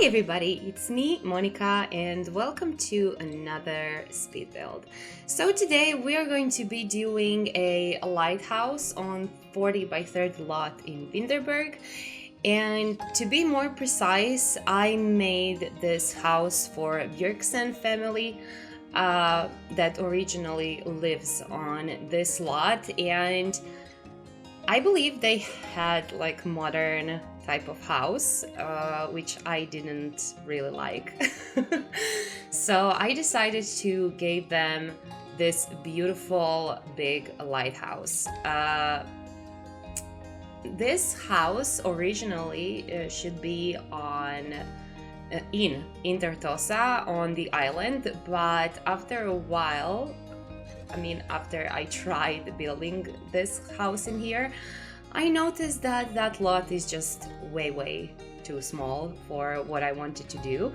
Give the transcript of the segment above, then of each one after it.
everybody, it's me, Monica, and welcome to another speed build. So today we are going to be doing a lighthouse on 40 by 30 lot in Windenburg. And to be more precise, I made this house for Bjergsen family that originally lives on this lot, and I believe they had like modern type of house, which I didn't really like. So I decided to give them this beautiful big lighthouse. This house originally should be on in Tortosa on the island, but after a while, after I tried building this house in here, I noticed that that lot is just way too small for what I wanted to do.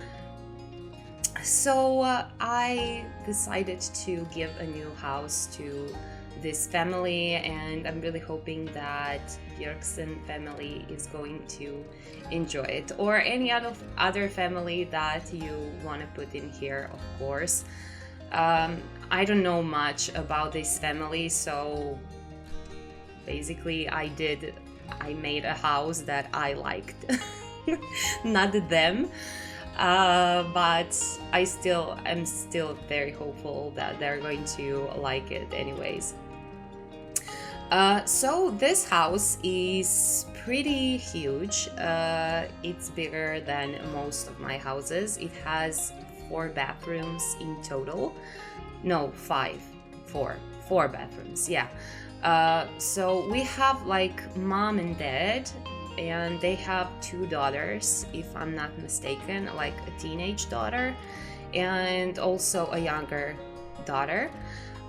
So I decided to give a new house to this family, and I'm really hoping that Bjergsen family is going to enjoy it, or any other family that you want to put in here, of course. I don't know much about this family, so basically I made a house that I liked, not them, but I'm still very hopeful that they're going to like it anyways. So this house is pretty huge. It's bigger than most of my houses. It has 4 bathrooms in total. No, 4 bathrooms, yeah. So we have like mom and dad, and they have 2 daughters, if I'm not mistaken, like a teenage daughter and also a younger daughter.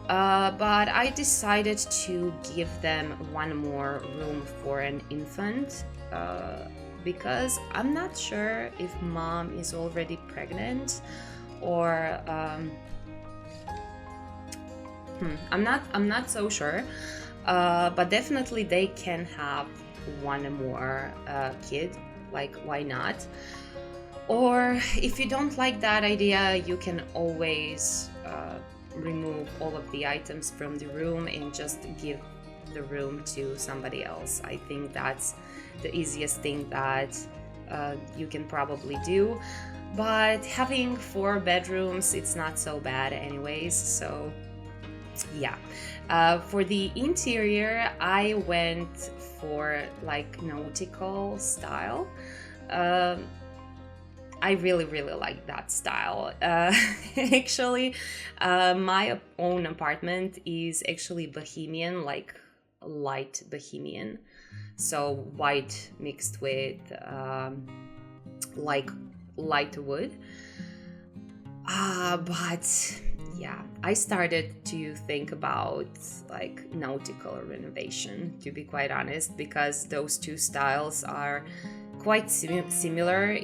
But I decided to give them one more room for an infant, because I'm not sure if mom is already pregnant, or I'm not so sure, but definitely they can have one more kid, like why not? Or if you don't like that idea, you can always remove all of the items from the room and just give the room to somebody else. I think that's the easiest thing that you can probably do. But having 4 bedrooms, it's not so bad anyways, so yeah. For the interior, I went for like nautical style. I really like that style. Actually, my own apartment is actually bohemian, like light bohemian, so white mixed with like light wood. But yeah, I started to think about like nautical renovation, to be quite honest, because those 2 styles are quite similar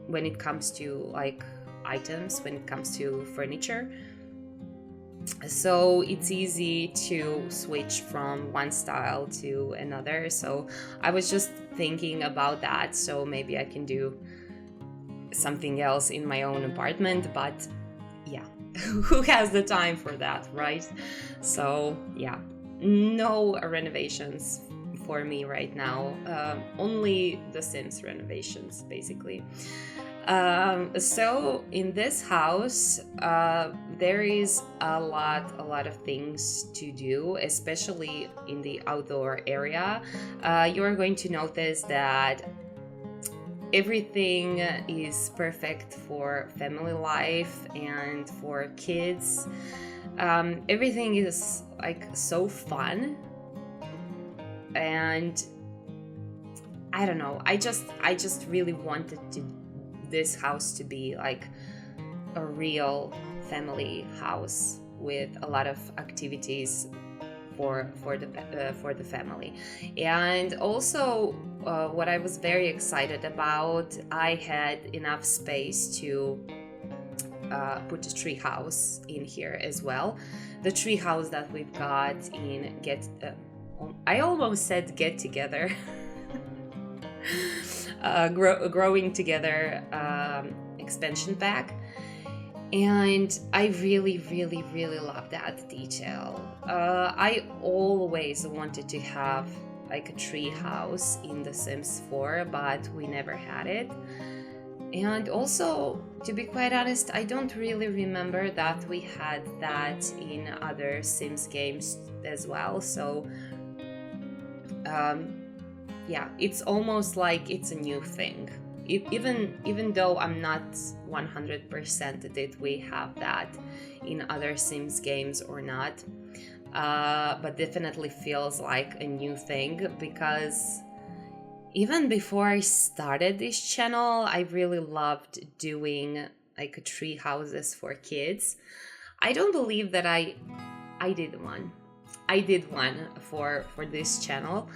when it comes to like items, when it comes to furniture. So it's easy to switch from one style to another. So I was just thinking about that, so maybe I can do something else in my own apartment, but yeah, who has the time for that, right? So yeah, no renovations for me right now, only the Sims renovations basically. So in this house, there is a lot of things to do, especially in the outdoor area. You're going to notice that everything is perfect for family life and for kids. Everything is like so fun, and I don't know, I just really wanted this house to be like a real family house with a lot of activities for the family. And also what I was very excited about, I had enough space to put a tree house in here as well. The tree house that we've got in I almost said get together growing together expansion pack. And I really, really, really love that detail. I always wanted to have like a tree house in The Sims 4, but we never had it. And also, to be quite honest, I don't really remember that we had that in other Sims games as well. So, yeah, it's almost like it's a new thing. Even though I'm not 100% did we have that in other Sims games or not, but definitely feels like a new thing, because even before I started this channel, I really loved doing like tree houses for kids. I don't believe that I did one. I did one for this channel,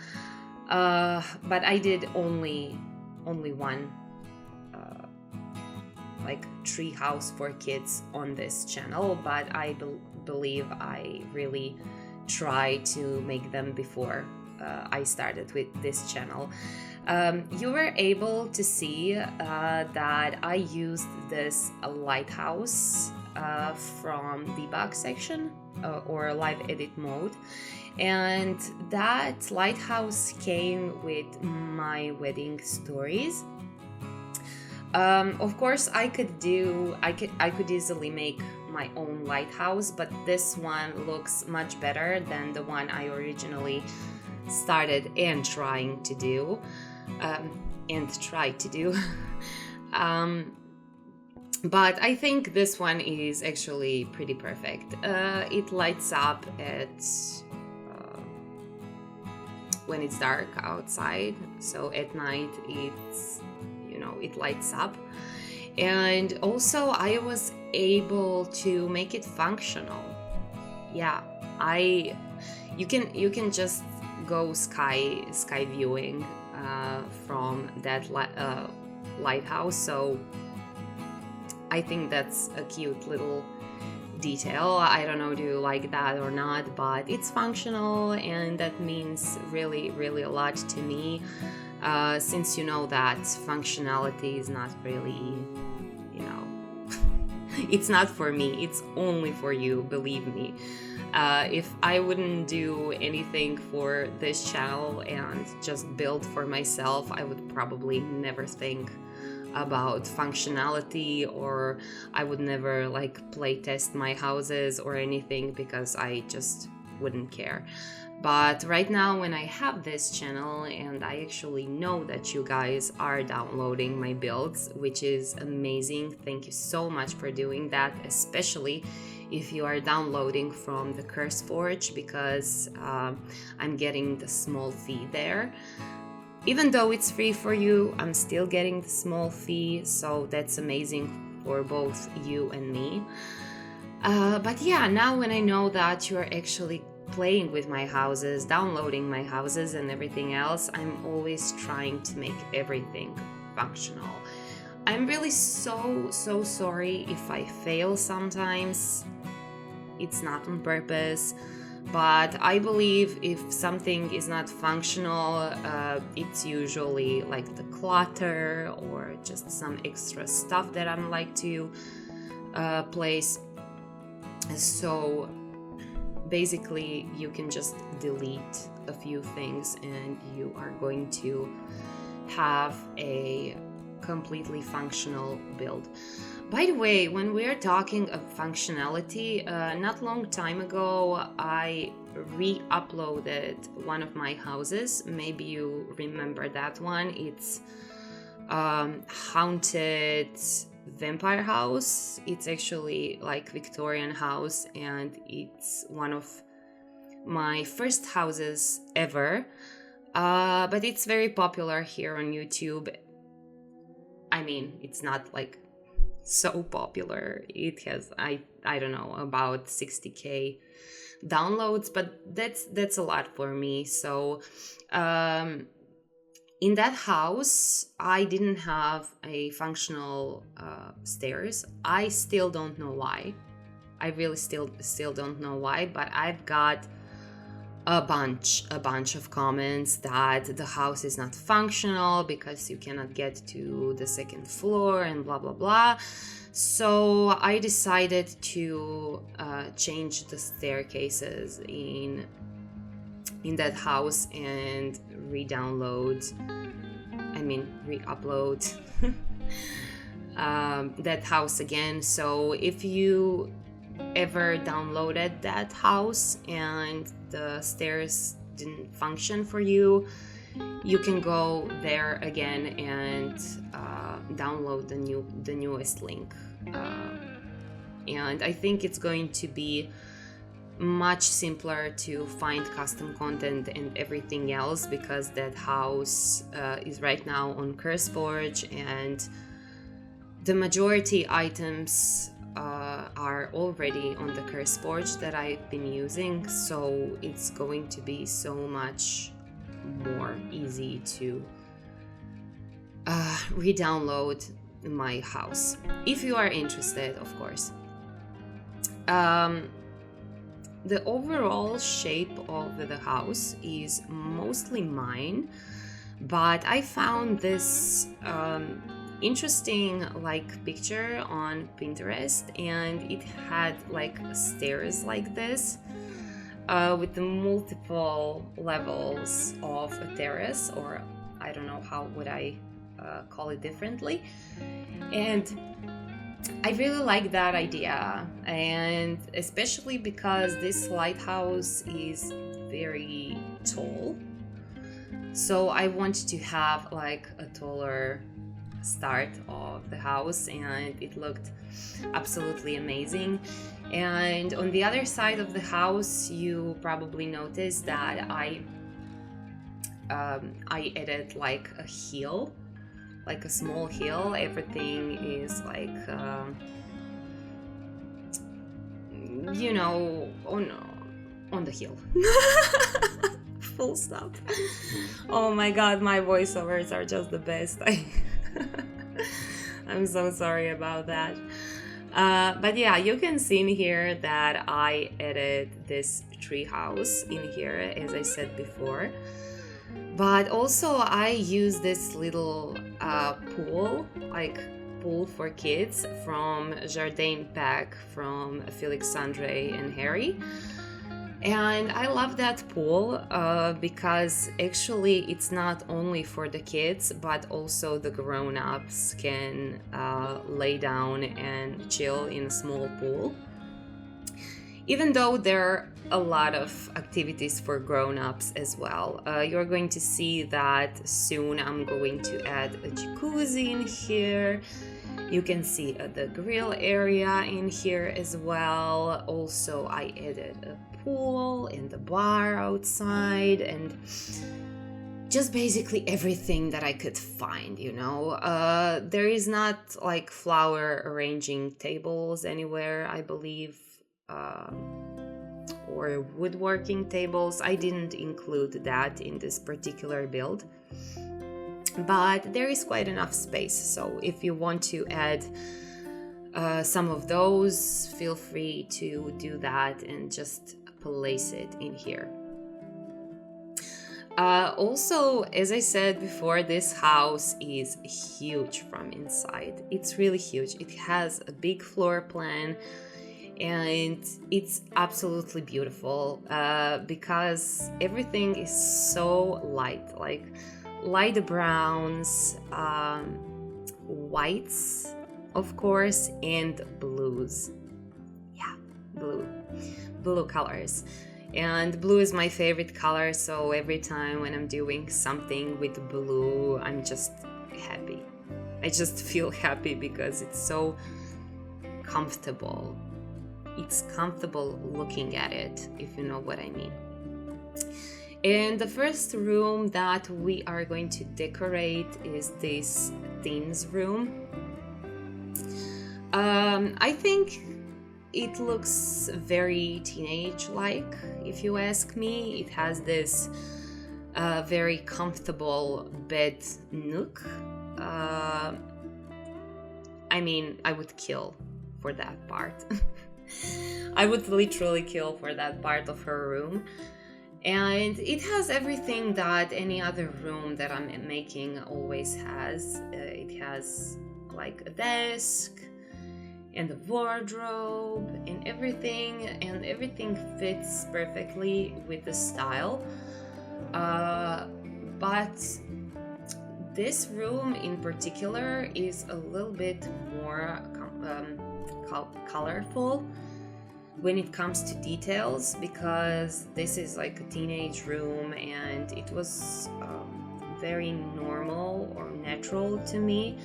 but I did only one like tree house for kids on this channel, but I believe I really try to make them before I started with this channel. You were able to see that I used this Lighthouse from debug section or live edit mode, and that Lighthouse came with my wedding stories. Of course, I could easily make my own lighthouse, but this one looks much better than the one I originally started and tried to do. But I think this one is actually pretty perfect. It lights up at when it's dark outside, so at night it lights up. And also I was able to make it functional. Yeah, you can just go sky viewing from that lighthouse, so I think that's a cute little detail. I don't know, do you like that or not, but it's functional, and that means really, really a lot to me, since you know that functionality is not really, it's not for me, it's only for you, believe me. If I wouldn't do anything for this channel and just build for myself, I would probably never think about functionality, or I would never like play test my houses or anything, because I just wouldn't care. But right now, when I have this channel and I actually know that you guys are downloading my builds, which is amazing, thank you so much for doing that, especially if you are downloading from the CurseForge, because I'm getting the small fee there. Even though it's free for you, I'm still getting the small fee, so that's amazing for both you and me. But yeah, now when I know that you're actually playing with my houses, downloading my houses and everything else, I'm always trying to make everything functional. I'm really so sorry if I fail sometimes. It's not on purpose, but I believe if something is not functional, it's usually like the clutter or just some extra stuff that I'm like to place. So basically you can just delete a few things and you are going to have a completely functional build. By the way, when we're talking of functionality, not long time ago I re-uploaded one of my houses. Maybe you remember that one. It's haunted vampire house. It's actually like Victorian house, and it's one of my first houses ever, but it's very popular here on YouTube. I mean, it's not like so popular. It has I don't know, about 60k downloads, but that's a lot for me. So in that house I didn't have a functional stairs. I still don't know why. I really still don't know why, but I've got a bunch of comments that the house is not functional because you cannot get to the second floor and blah blah blah. So I decided to change the staircases in that house and re-upload that house again. So if you ever downloaded that house and the stairs didn't function for you, you can go there again and download the newest link. And I think it's going to be much simpler to find custom content and everything else, because that house is right now on CurseForge, and the majority items are already on the CurseForge that I've been using, so it's going to be so much more easy to re-download my house, if you are interested, of course. The overall shape of the house is mostly mine, but I found this interesting picture on Pinterest, and it had stairs like this with the multiple levels of a terrace, or I don't know how would I call it differently. And I really like that idea, and especially because this lighthouse is very tall, so I want to have a taller start of the house, and it looked absolutely amazing. And on the other side of the house, you probably noticed that I added a hill, a small hill. Everything is on the hill. Full stop. Oh my god, my voiceovers are just the best. I'm so sorry about that. But yeah, you can see in here that I added this tree house in here, as I said before. But also I use this little pool for kids from Jardin Pack from Felix, Andre and Harry. And I love that pool because actually it's not only for the kids, but also the grown-ups can lay down and chill in a small pool. Even though there are a lot of activities for grown-ups as well. You're going to see that soon. I'm going to add a jacuzzi in here. You can see the grill area in here as well. Also, I added a pool and the bar outside, and just basically everything that I could find, There is not flower arranging tables anywhere, I believe, or woodworking tables. I didn't include that in this particular build, but there is quite enough space, so if you want to add some of those, feel free to do that and just place it in here. Also, as I said before, this house is huge from inside. It's really huge. It has a big floor plan, and it's absolutely beautiful because everything is so light, light browns, whites, of course, and blues. Yeah, blue colors. And blue is my favorite color, so every time when I'm doing something with blue, I'm just happy. I just feel happy because it's so comfortable. It's comfortable looking at it, if you know what I mean. And the first room that we are going to decorate is this teens room. I think it looks very teenage-like, if you ask me. It has this very comfortable bed nook. I mean, I would kill for that part. I would literally kill for that part of her room. And it has everything that any other room that I'm making always has. It has like a desk and a wardrobe and everything fits perfectly with the style. But this room in particular is a little bit more colorful when it comes to details, because this is like a teenage room and it was very normal or natural to me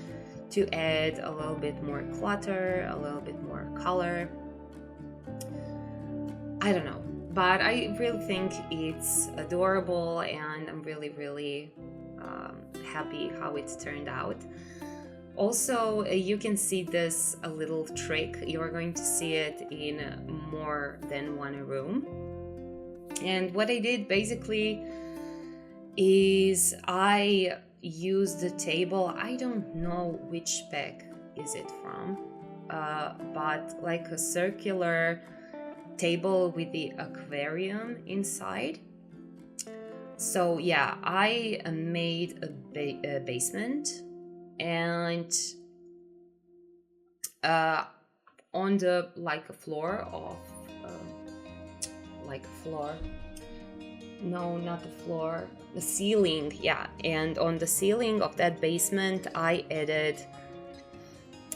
to add a little bit more clutter, a little bit more color. I don't know, but I really think it's adorable and I'm really happy how it's turned out. Also, you can see this a little trick. You're going to see it in more than one room. And what I did basically is I used the table. I don't know which spec is it from, but like a circular table with the aquarium inside. So yeah, I made a basement, and on the like a floor of no, not the floor, the ceiling, yeah. And on the ceiling of that basement I added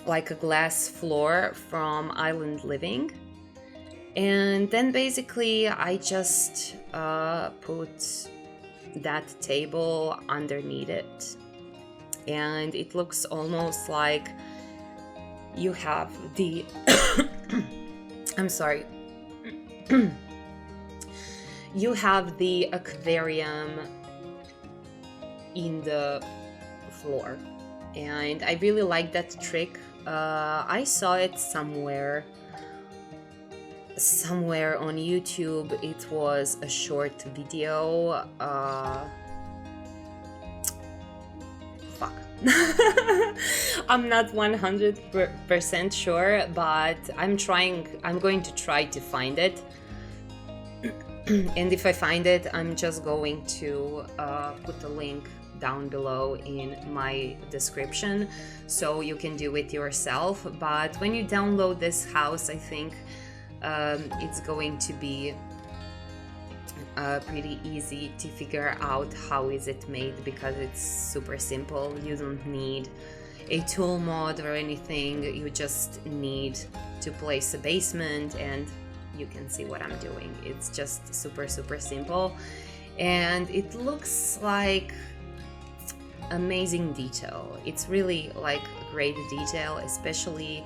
like a glass floor from Island Living, and then basically I just put that table underneath it, and it looks almost like you have the I'm sorry you have the aquarium in the floor, and I really like that trick. I saw it somewhere on YouTube. It was a short video. I'm not 100% sure, but I'm going to try to find it. And if I find it, I'm just going to put the link down below in my description so you can do it yourself. But when you download this house, I think it's going to be pretty easy to figure out how is it made, because it's super simple. You don't need a tool mod or anything. You just need to place a basement, and you can see what I'm doing. It's just super simple, and it looks like amazing detail. It's really like great detail, especially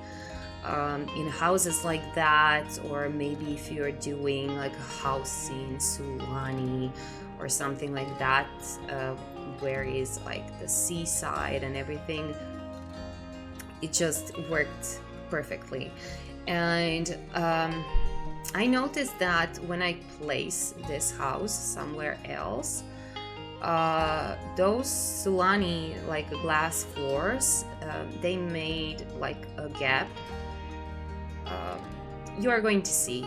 in houses like that, or maybe if you're doing like a house in Sulani or something like that, where is like the seaside and everything. It just worked perfectly. And I noticed that when I place this house somewhere else, those Sulani like glass floors, they made like a gap. You are going to see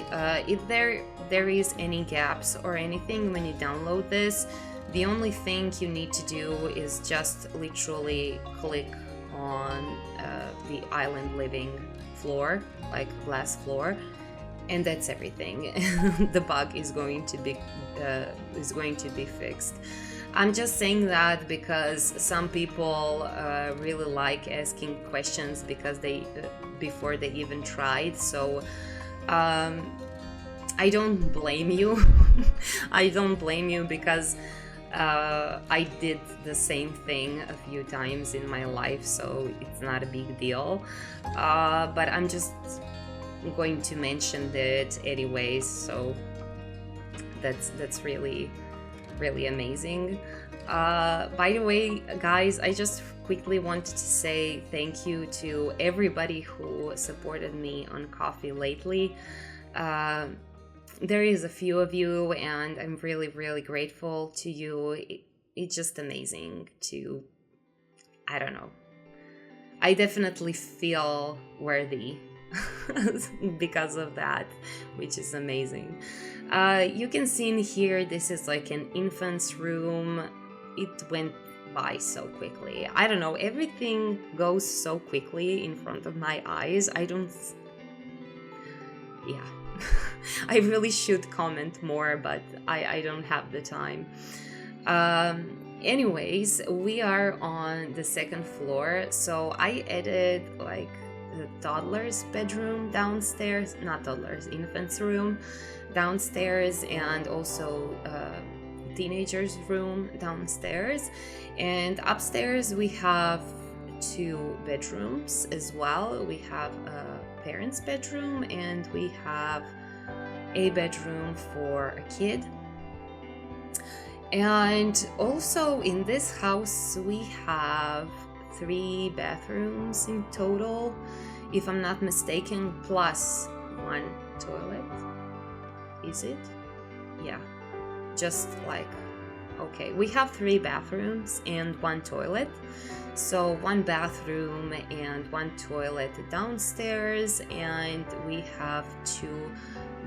if there is any gaps or anything when you download this. The only thing you need to do is just literally click on the Island Living floor, like glass floor, and that's everything. The bug is going to be fixed. I'm just saying that because some people really like asking questions because before they even tried. So I don't blame you. I don't blame you, because I did the same thing a few times in my life, so it's not a big deal. But I'm just going to mention it anyways. So that's really amazing. By the way, guys, I just quickly wanted to say thank you to everybody who supported me on Ko-fi lately. There is a few of you, and I'm really grateful to you. It's just amazing to, I don't know, I definitely feel worthy because of that, which is amazing. You can see in here, this is like an infant's room. It went by so quickly. I don't know, everything goes so quickly in front of my eyes. Yeah. I really should comment more, but I don't have the time. Anyways, we are on the second floor, so I added like the toddler's bedroom downstairs, not toddler's, infant's room downstairs, and also teenager's room downstairs. And upstairs we have 2 bedrooms as well. We have a parent's bedroom and we have a bedroom for a kid. And also in this house we have 3 bathrooms in total, if I'm not mistaken, plus 1 toilet. Is it? Yeah, just like, okay, we have 3 bathrooms and 1 toilet. So 1 bathroom and 1 toilet downstairs, and we have 2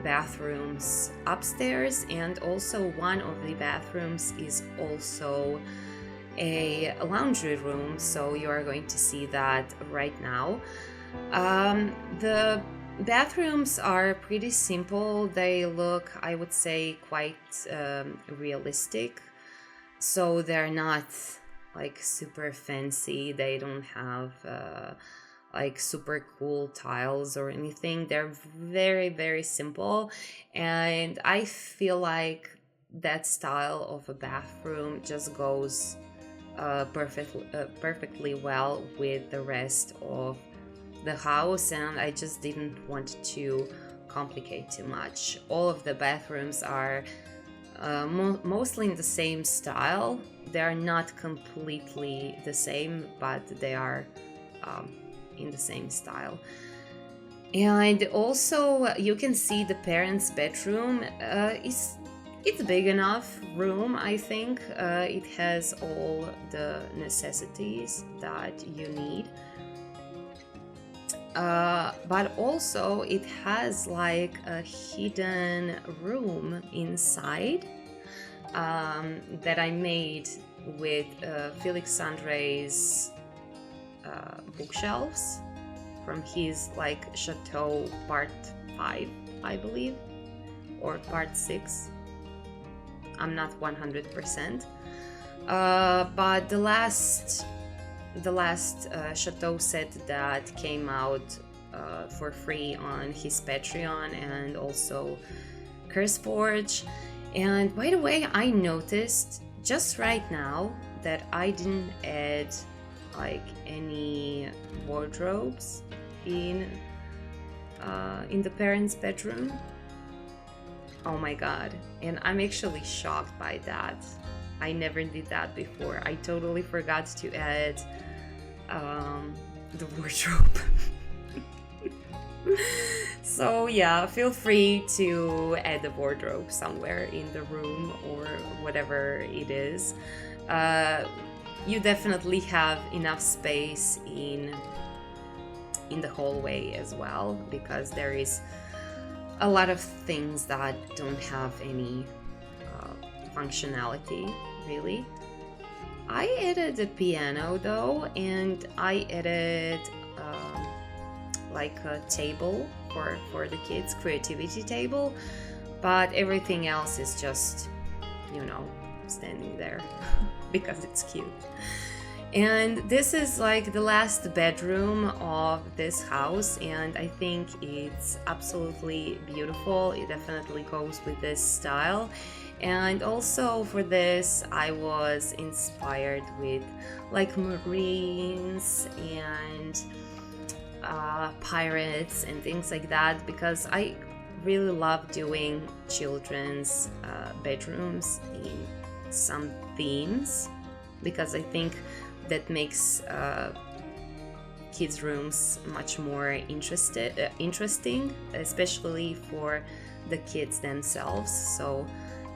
bathrooms upstairs, and also one of the bathrooms is also a laundry room, so you are going to see that right now. The bathrooms are pretty simple. They look, I would say, quite realistic, so they're not like super fancy. They don't have like super cool tiles or anything. They're very, very simple, and I feel like that style of a bathroom just goes perfectly well with the rest of the house, and I just didn't want to complicate too much. All of the bathrooms are mostly in the same style. They are not completely the same, but they are in the same style. And also you can see the parents' bedroom. It's a big enough room, I think. It has all the necessities that you need. But also it has like a hidden room inside that I made with Felix Andre's bookshelves from his like Chateau Part 5, I believe, or Part 6. I'm not 100%. But the last Chateau set that came out for free on his Patreon and also CurseForge. And by the way, I noticed just right now that I didn't add like any wardrobes in the parents' bedroom. Oh my god, and I'm actually shocked by that. I never did that before. I totally forgot to add the wardrobe. So yeah, feel free to add the wardrobe somewhere in the room or whatever it is. You definitely have enough space in the hallway as well, because there is a lot of things that don't have any functionality really. I added a piano though, and I added like a table for the kids, creativity table, but everything else is just, you know, standing there because it's cute. And this is like the last bedroom of this house, and I think it's absolutely beautiful. It definitely goes with this style. And also for this, I was inspired with like Marines and pirates and things like that, because I really love doing children's bedrooms in some themes, because I think that makes kids' rooms much more interesting, especially for the kids themselves. So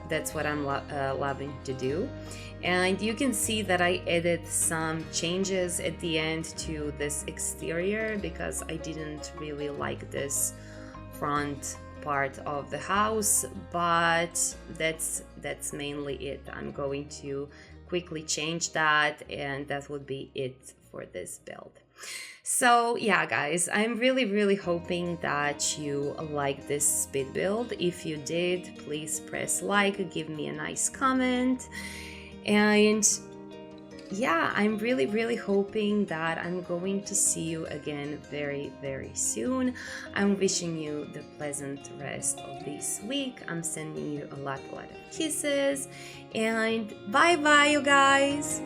that's what I'm loving to do. And you can see that I added some changes at the end to this exterior because I didn't really like this front part of the house, but that's mainly it. I'm going to quickly change that, and that would be it for this build. So yeah, guys, I'm really hoping that you like this speed build. If you did, please press like, give me a nice comment. And yeah, I'm really hoping that I'm going to see you again very soon. I'm wishing you the pleasant rest of this week. I'm sending you a lot of kisses, and bye you guys.